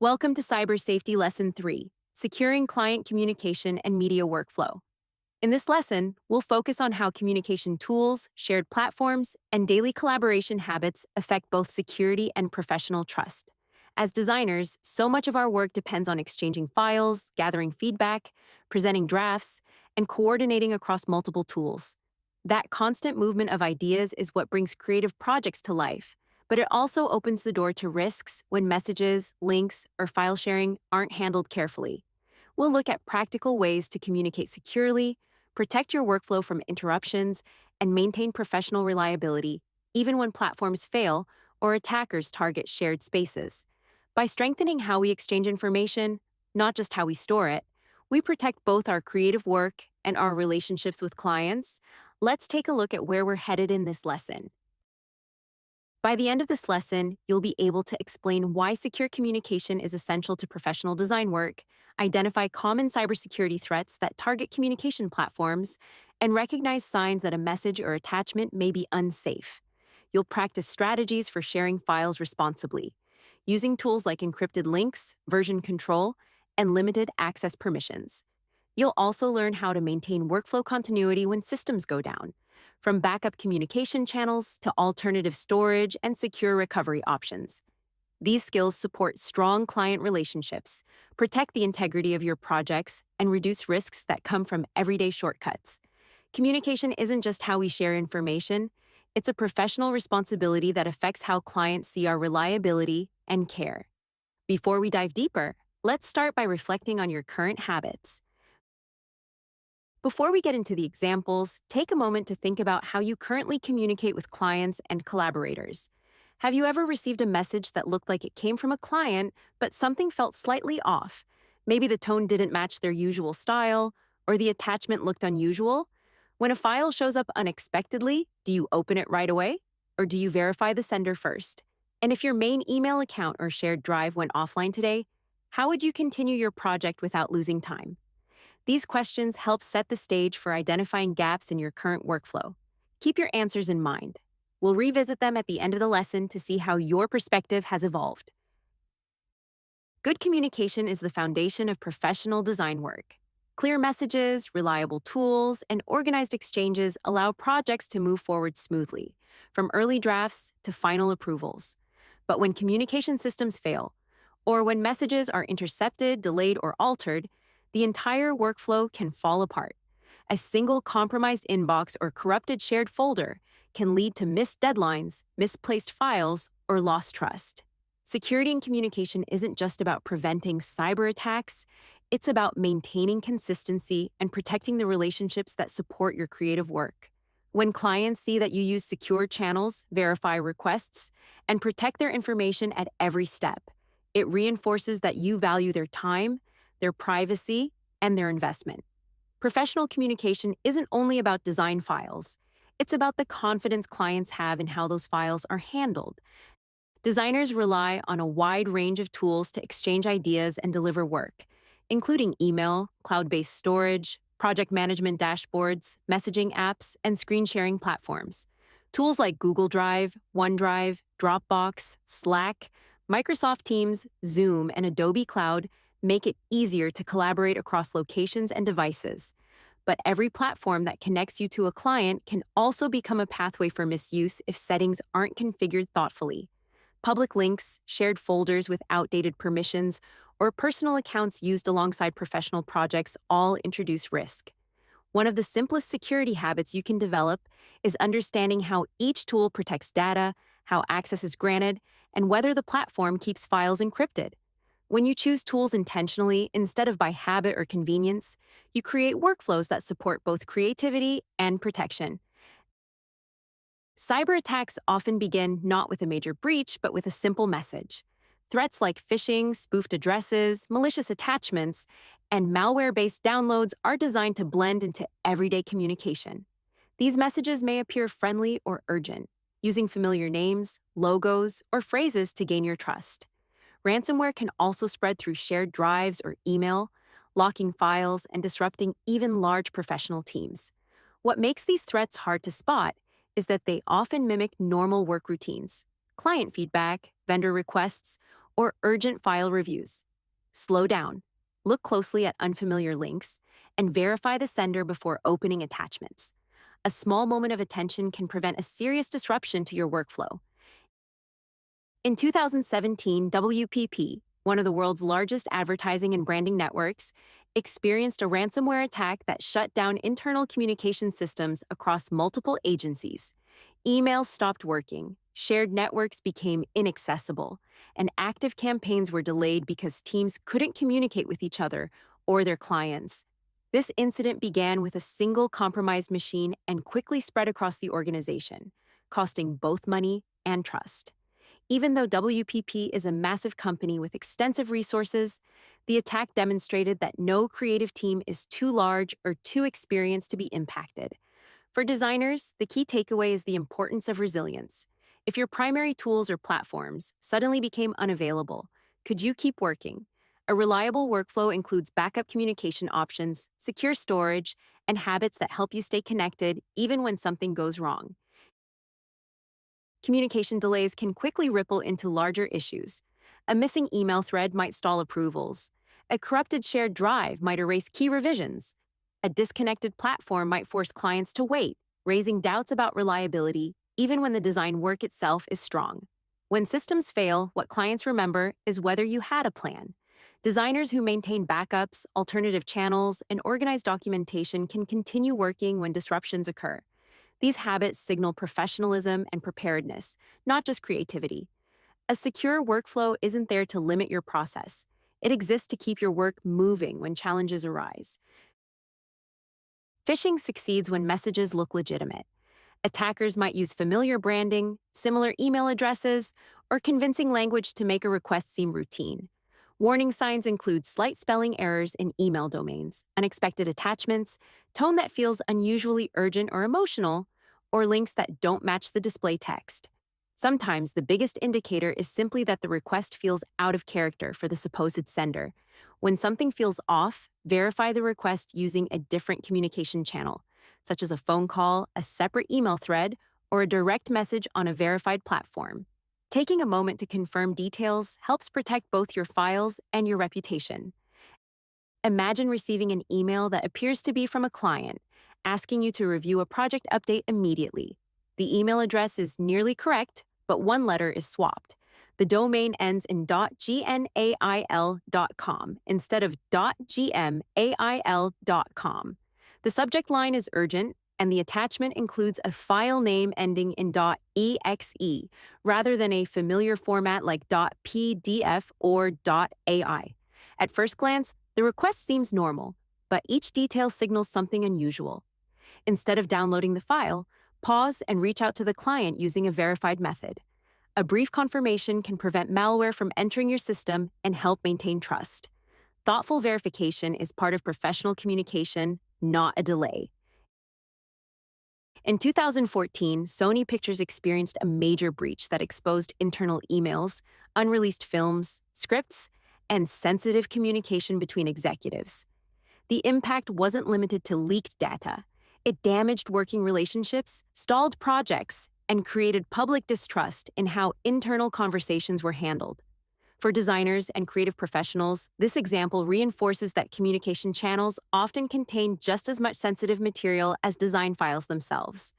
Welcome to Cyber Safety Lesson 3, Securing Client Communication and Media Workflow. In this lesson, we'll focus on how communication tools, shared platforms, and daily collaboration habits affect both security and professional trust. As designers, so much of our work depends on exchanging files, gathering feedback, presenting drafts, and coordinating across multiple tools. That constant movement of ideas is what brings creative projects to life, but it also opens the door to risks when messages, links, or file sharing aren't handled carefully. We'll look at practical ways to communicate securely, protect your workflow from interruptions, and maintain professional reliability, even when platforms fail or attackers target shared spaces. By strengthening how we exchange information, not just how we store it, we protect both our creative work and our relationships with clients. Let's take a look at where we're headed in this lesson. By the end of this lesson, you'll be able to explain why secure communication is essential to professional design work, identify common cybersecurity threats that target communication platforms, and recognize signs that a message or attachment may be unsafe. You'll practice strategies for sharing files responsibly, using tools like encrypted links, version control, and limited access permissions. You'll also learn how to maintain workflow continuity when systems go down, from backup communication channels to alternative storage and secure recovery options. These skills support strong client relationships, protect the integrity of your projects, and reduce risks that come from everyday shortcuts. Communication isn't just how we share information, it's a professional responsibility that affects how clients see our reliability and care. Before we dive deeper, let's start by reflecting on your current habits. Before we get into the examples, take a moment to think about how you currently communicate with clients and collaborators. Have you ever received a message that looked like it came from a client, but something felt slightly off? Maybe the tone didn't match their usual style, or the attachment looked unusual? When a file shows up unexpectedly, do you open it right away? Or do you verify the sender first? And if your main email account or shared drive went offline today, how would you continue your project without losing time? These questions help set the stage for identifying gaps in your current workflow. Keep your answers in mind. We'll revisit them at the end of the lesson to see how your perspective has evolved. Good communication is the foundation of professional design work. Clear messages, reliable tools, and organized exchanges allow projects to move forward smoothly, from early drafts to final approvals. But when communication systems fail, or when messages are intercepted, delayed, or altered, the entire workflow can fall apart. A single compromised inbox or corrupted shared folder can lead to missed deadlines, misplaced files, or lost trust. Security in communication isn't just about preventing cyber attacks, it's about maintaining consistency and protecting the relationships that support your creative work. When clients see that you use secure channels, verify requests, and protect their information at every step, it reinforces that you value their time, their privacy, and their investment. Professional communication isn't only about design files, it's about the confidence clients have in how those files are handled. Designers rely on a wide range of tools to exchange ideas and deliver work, including email, cloud-based storage, project management dashboards, messaging apps, and screen sharing platforms. Tools like Google Drive, OneDrive, Dropbox, Slack, Microsoft Teams, Zoom, and Adobe Cloud make it easier to collaborate across locations and devices. But every platform that connects you to a client can also become a pathway for misuse if settings aren't configured thoughtfully. Public links, shared folders with outdated permissions, or personal accounts used alongside professional projects all introduce risk. One of the simplest security habits you can develop is understanding how each tool protects data, how access is granted, and whether the platform keeps files encrypted. When you choose tools intentionally instead of by habit or convenience, you create workflows that support both creativity and protection. Cyber attacks often begin not with a major breach, but with a simple message. Threats like phishing, spoofed addresses, malicious attachments, and malware-based downloads are designed to blend into everyday communication. These messages may appear friendly or urgent, using familiar names, logos, or phrases to gain your trust. Ransomware can also spread through shared drives or email, locking files and disrupting even large professional teams. What makes these threats hard to spot is that they often mimic normal work routines, client feedback, vendor requests, or urgent file reviews. Slow down, look closely at unfamiliar links, and verify the sender before opening attachments. A small moment of attention can prevent a serious disruption to your workflow. In 2017, WPP, one of the world's largest advertising and branding networks, experienced a ransomware attack that shut down internal communication systems across multiple agencies. Emails stopped working, shared networks became inaccessible, and active campaigns were delayed because teams couldn't communicate with each other or their clients. This incident began with a single compromised machine and quickly spread across the organization, costing both money and trust. Even though WPP is a massive company with extensive resources, the attack demonstrated that no creative team is too large or too experienced to be impacted. For designers, the key takeaway is the importance of resilience. If your primary tools or platforms suddenly became unavailable, could you keep working? A reliable workflow includes backup communication options, secure storage, and habits that help you stay connected even when something goes wrong. Communication delays can quickly ripple into larger issues. A missing email thread might stall approvals. A corrupted shared drive might erase key revisions. A disconnected platform might force clients to wait, raising doubts about reliability, even when the design work itself is strong. When systems fail, what clients remember is whether you had a plan. Designers who maintain backups, alternative channels, and organized documentation can continue working when disruptions occur. These habits signal professionalism and preparedness, not just creativity. A secure workflow isn't there to limit your process. It exists to keep your work moving when challenges arise. Phishing succeeds when messages look legitimate. Attackers might use familiar branding, similar email addresses, or convincing language to make a request seem routine. Warning signs include slight spelling errors in email domains, unexpected attachments, tone that feels unusually urgent or emotional, or links that don't match the display text. Sometimes the biggest indicator is simply that the request feels out of character for the supposed sender. When something feels off, verify the request using a different communication channel, such as a phone call, a separate email thread, or a direct message on a verified platform. Taking a moment to confirm details helps protect both your files and your reputation. Imagine receiving an email that appears to be from a client, asking you to review a project update immediately. The email address is nearly correct, but one letter is swapped. The domain ends in .gnail.com instead of .gmail.com. The subject line is urgent, and the attachment includes a file name ending in .exe rather than a familiar format like .pdf or .ai. At first glance, the request seems normal, but each detail signals something unusual. Instead of downloading the file, pause and reach out to the client using a verified method. A brief confirmation can prevent malware from entering your system and help maintain trust. Thoughtful verification is part of professional communication, not a delay. In 2014, Sony Pictures experienced a major breach that exposed internal emails, unreleased films, scripts, and sensitive communication between executives. The impact wasn't limited to leaked data. It damaged working relationships, stalled projects, and created public distrust in how internal conversations were handled. For designers and creative professionals, this example reinforces that communication channels often contain just as much sensitive material as design files themselves.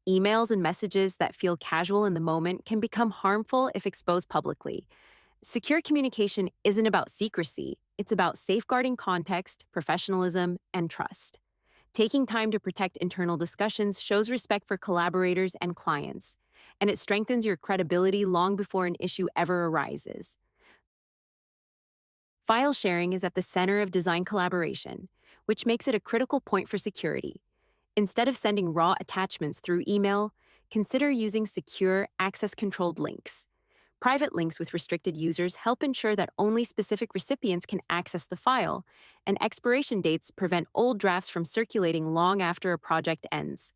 Emails and messages that feel casual in the moment can become harmful if exposed publicly. Secure communication isn't about secrecy, it's about safeguarding context, professionalism, and trust. Taking time to protect internal discussions shows respect for collaborators and clients, and it strengthens your credibility long before an issue ever arises. File sharing is at the center of design collaboration, which makes it a critical point for security. Instead of sending raw attachments through email, consider using secure, access-controlled links. Private links with restricted users help ensure that only specific recipients can access the file, and expiration dates prevent old drafts from circulating long after a project ends.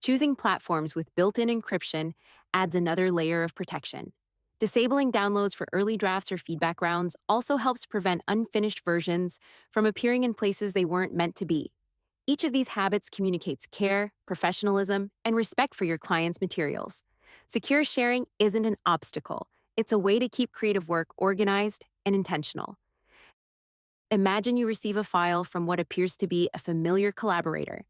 Choosing platforms with built-in encryption adds another layer of protection. Disabling downloads for early drafts or feedback rounds also helps prevent unfinished versions from appearing in places they weren't meant to be. Each of these habits communicates care, professionalism, and respect for your client's materials. Secure sharing isn't an obstacle, It's a way to keep creative work organized and intentional. Imagine you receive a file from what appears to be a familiar collaborator.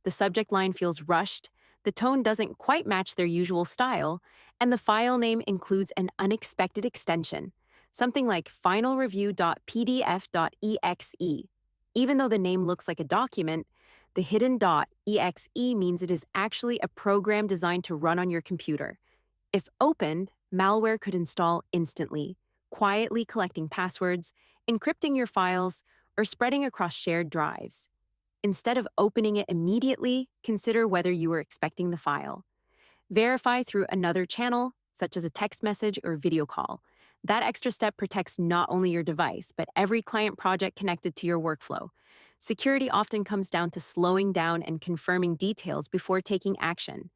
The subject line feels rushed, the tone doesn't quite match their usual style, and the file name includes an unexpected extension, something like finalreview.pdf.exe. Even though the name looks like a document, the hidden .exe means it is actually a program designed to run on your computer. If opened, malware could install instantly, quietly collecting passwords, encrypting your files, or spreading across shared drives. Instead of opening it immediately, consider whether you were expecting the file. Verify through another channel, such as a text message or video call. That extra step protects not only your device, but every client project connected to your workflow. Security often comes down to slowing down and confirming details before taking action.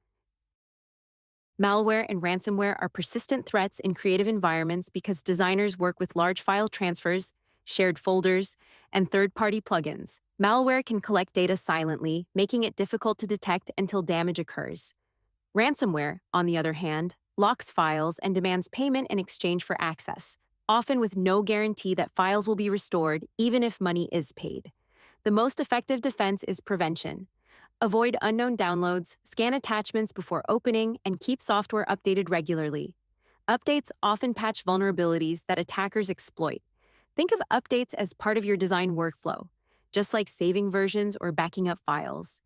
Malware and ransomware are persistent threats in creative environments because designers work with large file transfers, shared folders, and third-party plugins. Malware can collect data silently, making it difficult to detect until damage occurs. Ransomware, on the other hand, locks files and demands payment in exchange for access, often with no guarantee that files will be restored even if money is paid. The most effective defense is prevention. Avoid unknown downloads, scan attachments before opening, and keep software updated regularly. Updates often patch vulnerabilities that attackers exploit. Think of updates as part of your design workflow, just like saving versions or backing up files.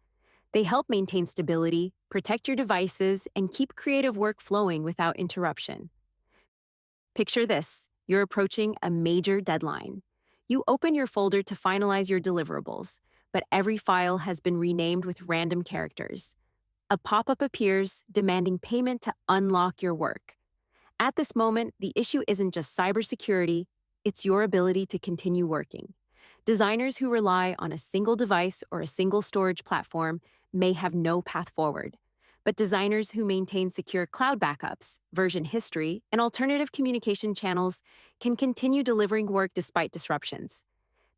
They help maintain stability, protect your devices, and keep creative work flowing without interruption. Picture this: you're approaching a major deadline. You open your folder to finalize your deliverables, but every file has been renamed with random characters. A pop-up appears demanding payment to unlock your work. At this moment, the issue isn't just cybersecurity, it's your ability to continue working. Designers who rely on a single device or a single storage platform may have no path forward. But designers who maintain secure cloud backups, version history, and alternative communication channels can continue delivering work despite disruptions.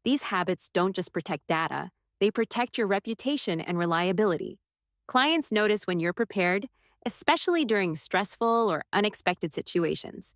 These habits don't just protect data, they protect your reputation and reliability. Clients notice when you're prepared, especially during stressful or unexpected situations.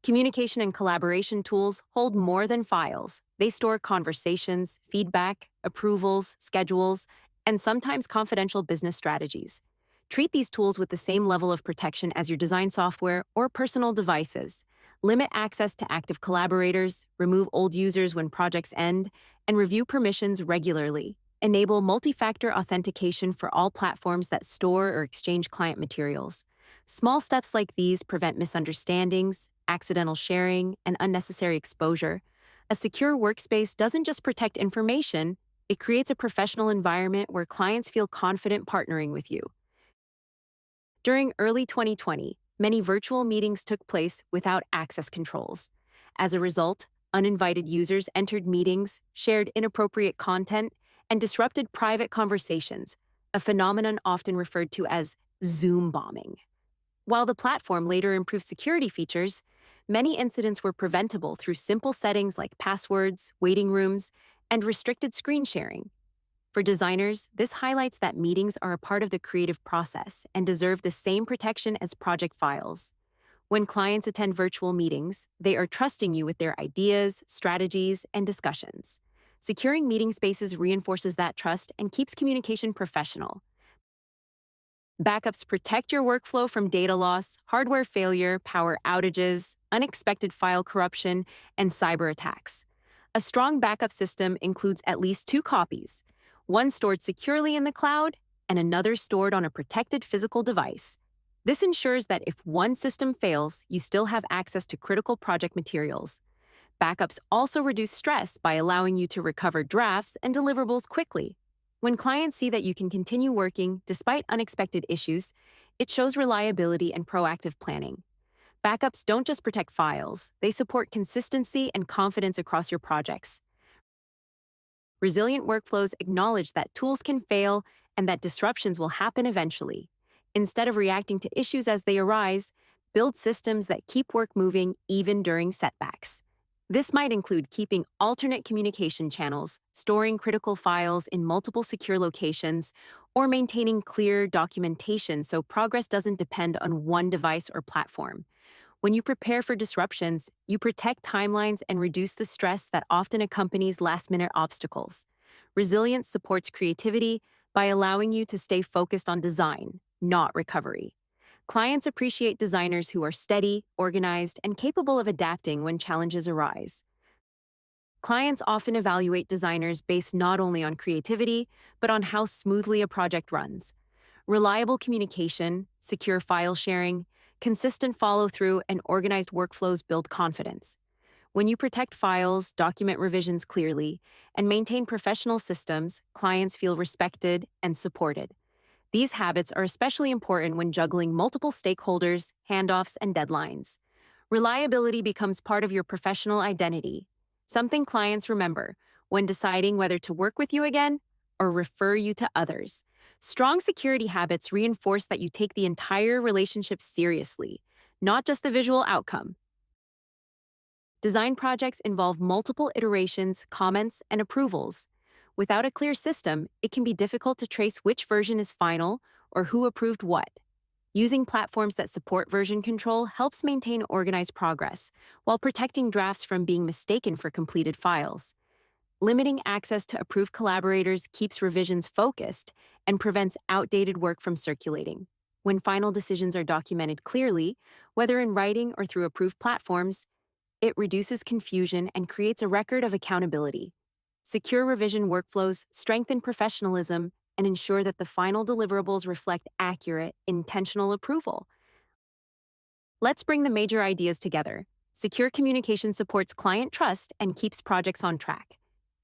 Communication and collaboration tools hold more than files. They store conversations, feedback, approvals, schedules, and sometimes confidential business strategies. Treat these tools with the same level of protection as your design software or personal devices. Limit access to active collaborators, remove old users when projects end, and review permissions regularly. Enable multi-factor authentication for all platforms that store or exchange client materials. Small steps like these prevent misunderstandings, accidental sharing, and unnecessary exposure. A secure workspace doesn't just protect information, it creates a professional environment where clients feel confident partnering with you. During early 2020, many virtual meetings took place without access controls. As a result, uninvited users entered meetings, shared inappropriate content, and disrupted private conversations, a phenomenon often referred to as Zoom bombing. While the platform later improved security features, many incidents were preventable through simple settings like passwords, waiting rooms, and restricted screen sharing. For designers, this highlights that meetings are a part of the creative process and deserve the same protection as project files. When clients attend virtual meetings, they are trusting you with their ideas, strategies, and discussions. Securing meeting spaces reinforces that trust and keeps communication professional. Backups protect your workflow from data loss, hardware failure, power outages, unexpected file corruption, and cyber attacks. A strong backup system includes at least 2 copies, one stored securely in the cloud and another stored on a protected physical device. This ensures that if one system fails, you still have access to critical project materials. Backups also reduce stress by allowing you to recover drafts and deliverables quickly. When clients see that you can continue working despite unexpected issues, it shows reliability and proactive planning. Backups don't just protect files, they support consistency and confidence across your projects. Resilient workflows acknowledge that tools can fail and that disruptions will happen eventually. Instead of reacting to issues as they arise, build systems that keep work moving even during setbacks. This might include keeping alternate communication channels, storing critical files in multiple secure locations, or maintaining clear documentation so progress doesn't depend on one device or platform. When you prepare for disruptions, you protect timelines and reduce the stress that often accompanies last-minute obstacles. Resilience supports creativity by allowing you to stay focused on design, not recovery. Clients appreciate designers who are steady, organized, and capable of adapting when challenges arise. Clients often evaluate designers based not only on creativity, but on how smoothly a project runs. Reliable communication, secure file sharing, consistent follow through, and organized workflows build confidence. When you protect files, document revisions clearly, and maintain professional systems, clients feel respected and supported. These habits are especially important when juggling multiple stakeholders, handoffs, and deadlines. Reliability becomes part of your professional identity, something clients remember when deciding whether to work with you again or refer you to others. Strong security habits reinforce that you take the entire relationship seriously, not just the visual outcome. Design projects involve multiple iterations, comments, and approvals. Without a clear system, it can be difficult to trace which version is final or who approved what. Using platforms that support version control helps maintain organized progress, while protecting drafts from being mistaken for completed files. Limiting access to approved collaborators keeps revisions focused and prevents outdated work from circulating. When final decisions are documented clearly, whether in writing or through approved platforms, it reduces confusion and creates a record of accountability. Secure revision workflows strengthen professionalism and ensure that the final deliverables reflect accurate, intentional approval. Let's bring the major ideas together. Secure communication supports client trust and keeps projects on track.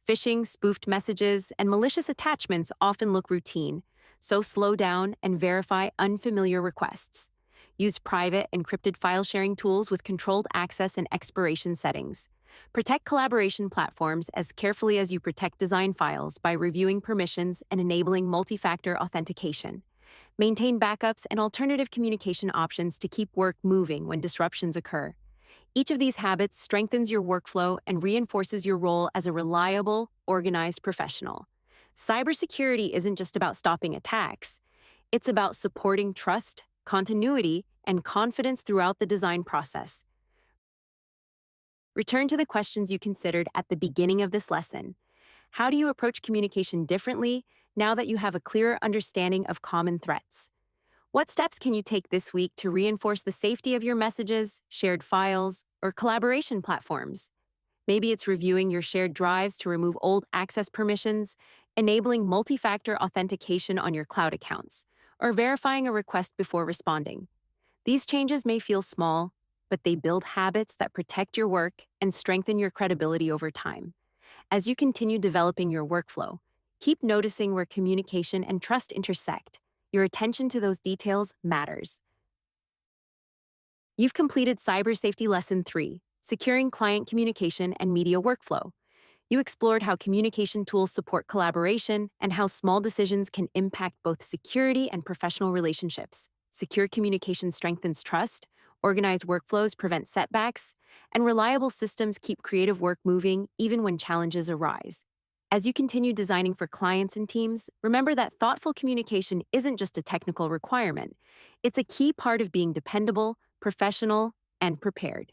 Phishing, spoofed messages, and malicious attachments often look routine, so slow down and verify unfamiliar requests. Use private, encrypted file sharing tools with controlled access and expiration settings. Protect collaboration platforms as carefully as you protect design files by reviewing permissions and enabling multi-factor authentication. Maintain backups and alternative communication options to keep work moving when disruptions occur. Each of these habits strengthens your workflow and reinforces your role as a reliable, organized professional. Cybersecurity isn't just about stopping attacks, it's about supporting trust, continuity, and confidence throughout the design process. Return to the questions you considered at the beginning of this lesson. How do you approach communication differently now that you have a clearer understanding of common threats? What steps can you take this week to reinforce the safety of your messages, shared files, or collaboration platforms? Maybe it's reviewing your shared drives to remove old access permissions, enabling multi-factor authentication on your cloud accounts, or verifying a request before responding. These changes may feel small, but they build habits that protect your work and strengthen your credibility over time. As you continue developing your workflow, keep noticing where communication and trust intersect. Your attention to those details matters. You've completed Cyber Safety Lesson 3, Securing Client Communication and Media Workflow. You explored how communication tools support collaboration and how small decisions can impact both security and professional relationships. Secure communication strengthens trust, organized workflows prevent setbacks, and reliable systems keep creative work moving even when challenges arise. As you continue designing for clients and teams, remember that thoughtful communication isn't just a technical requirement. It's a key part of being dependable, professional, and prepared.